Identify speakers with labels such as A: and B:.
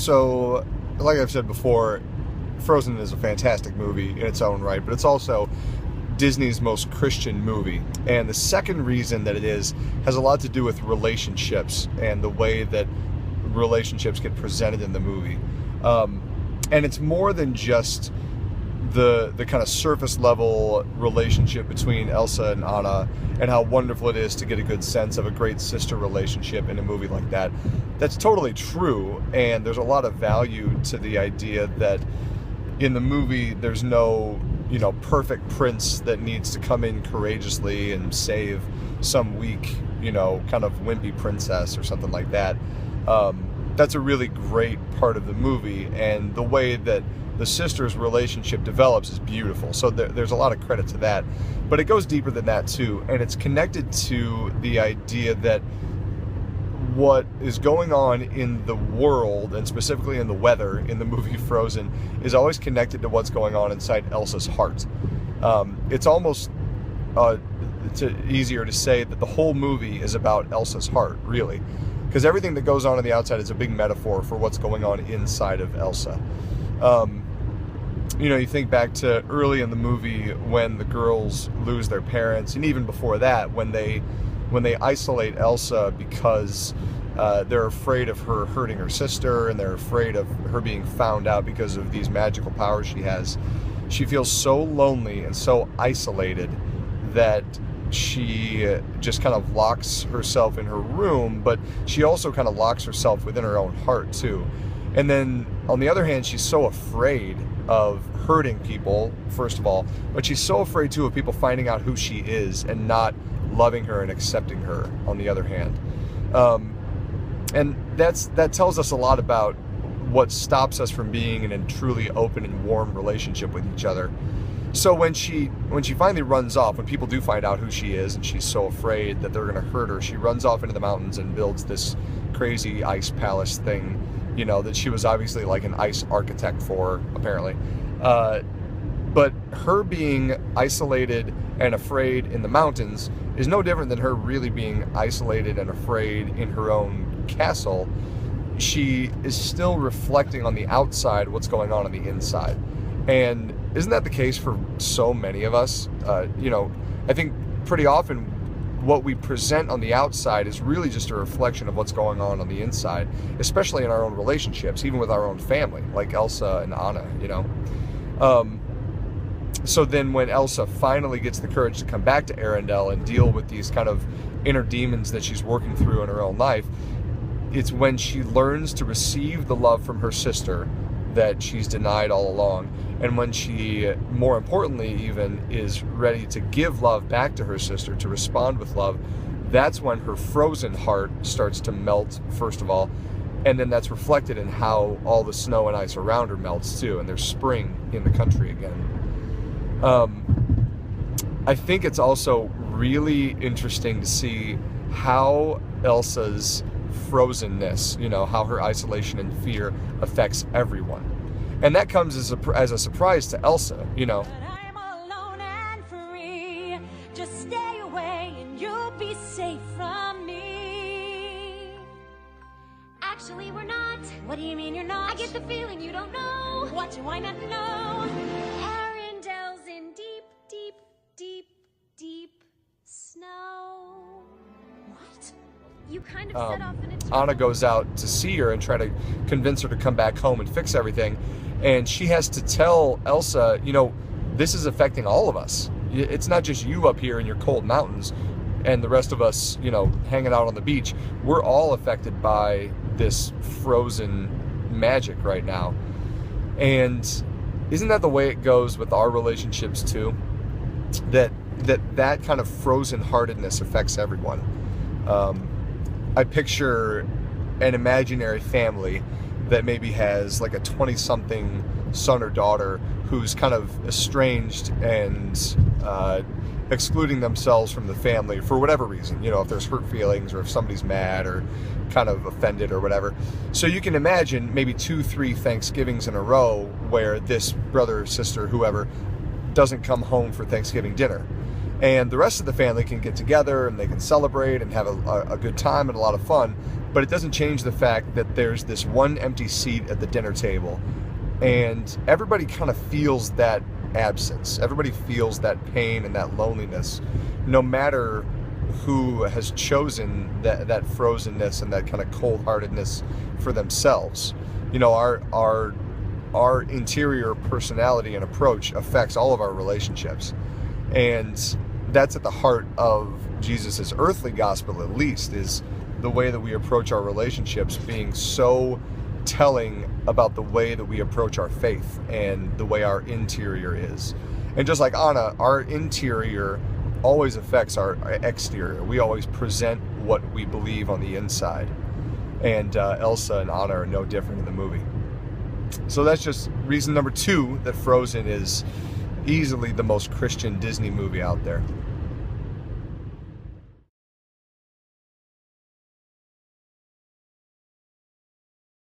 A: So, like I've said before, Frozen is a fantastic movie in its own right, but it's also Disney's most Christian movie. And the second reason that it is has a lot to do with relationships and the way that relationships get presented in the movie. And it's more than just the kind of surface level relationship between Elsa and Anna and how wonderful it is to get a good sense of a great sister relationship in a movie like that. That's totally true, and there's a lot of value to the idea that in the movie there's no, perfect prince that needs to come in courageously and save some weak, kind of wimpy princess or something like that. That's a really great part of the movie, and the way that the sisters' relationship develops is beautiful. So there's a lot of credit to that. But it goes deeper than that too, and it's connected to the idea that what is going on in the world, and specifically in the weather in the movie Frozen, is always connected to what's going on inside Elsa's heart. It's almost easier to say that the whole movie is about Elsa's heart, really. Because everything that goes on the outside is a big metaphor for what's going on inside of Elsa. You think back to early in the movie when the girls lose their parents, and even before that, when they isolate Elsa because they're afraid of her hurting her sister, and they're afraid of her being found out because of these magical powers she has. She feels so lonely and so isolated that she just kind of locks herself in her room, but she also kind of locks herself within her own heart too. And then on the other hand, she's so afraid of hurting people, first of all, but she's so afraid too of people finding out who she is and not loving her and accepting her, on the other hand. And that tells us a lot about what stops us from being in a truly open and warm relationship with each other. So when she finally runs off, when people do find out who she is and she's so afraid that they're going to hurt her, she runs off into the mountains and builds this crazy ice palace thing, that she was obviously like an ice architect for, apparently. But her being isolated and afraid in the mountains is no different than her really being isolated and afraid in her own castle. She is still reflecting on the outside what's going on the inside. And isn't that the case for so many of us? I think pretty often what we present on the outside is really just a reflection of what's going on the inside, especially in our own relationships, even with our own family, like Elsa and Anna, So then when Elsa finally gets the courage to come back to Arendelle and deal with these kind of inner demons that she's working through in her own life, it's when she learns to receive the love from her sister that she's denied all along. And when she, more importantly even, is ready to give love back to her sister, to respond with love, that's when her frozen heart starts to melt, first of all. And then that's reflected in how all the snow and ice around her melts too, and there's spring in the country again. I think it's also really interesting to see how Elsa's frozenness, how her isolation and fear affects everyone. And that comes as a surprise to Elsa,
B: But I'm alone and free. Just stay away and you'll be safe from me. Actually, we're not. What do you mean you're not? I get the feeling you don't know. What do I not know? Arendelle's in deep, deep, deep, deep snow. What? You kind of set off in a
A: Anna goes out to see her and try to convince her to come back home and fix everything. And she has to tell Elsa, this is affecting all of us. It's not just you up here in your cold mountains and the rest of us, hanging out on the beach. We're all affected by this frozen magic right now. And isn't that the way it goes with our relationships too? That kind of frozen heartedness affects everyone. I picture an imaginary family that maybe has like a 20-something son or daughter who's kind of estranged and excluding themselves from the family for whatever reason, if there's hurt feelings or if somebody's mad or kind of offended or whatever. So you can imagine maybe 2-3 Thanksgivings in a row where this brother, sister, whoever, doesn't come home for Thanksgiving dinner. And the rest of the family can get together and they can celebrate and have a good time and a lot of fun. But it doesn't change the fact that there's this one empty seat at the dinner table, and everybody kind of feels that absence. Everybody feels that pain and that loneliness, no matter who has chosen that frozenness and that kind of cold-heartedness for themselves. You know, our interior personality and approach affects all of our relationships. And that's at the heart of Jesus's earthly gospel, at least, is the way that we approach our relationships being so telling about the way that we approach our faith and the way our interior is. And just like Anna, our interior always affects our exterior. We always present what we believe on the inside. And Elsa and Anna are no different in the movie. So that's just reason number 2 that Frozen is easily the most Christian Disney movie out there.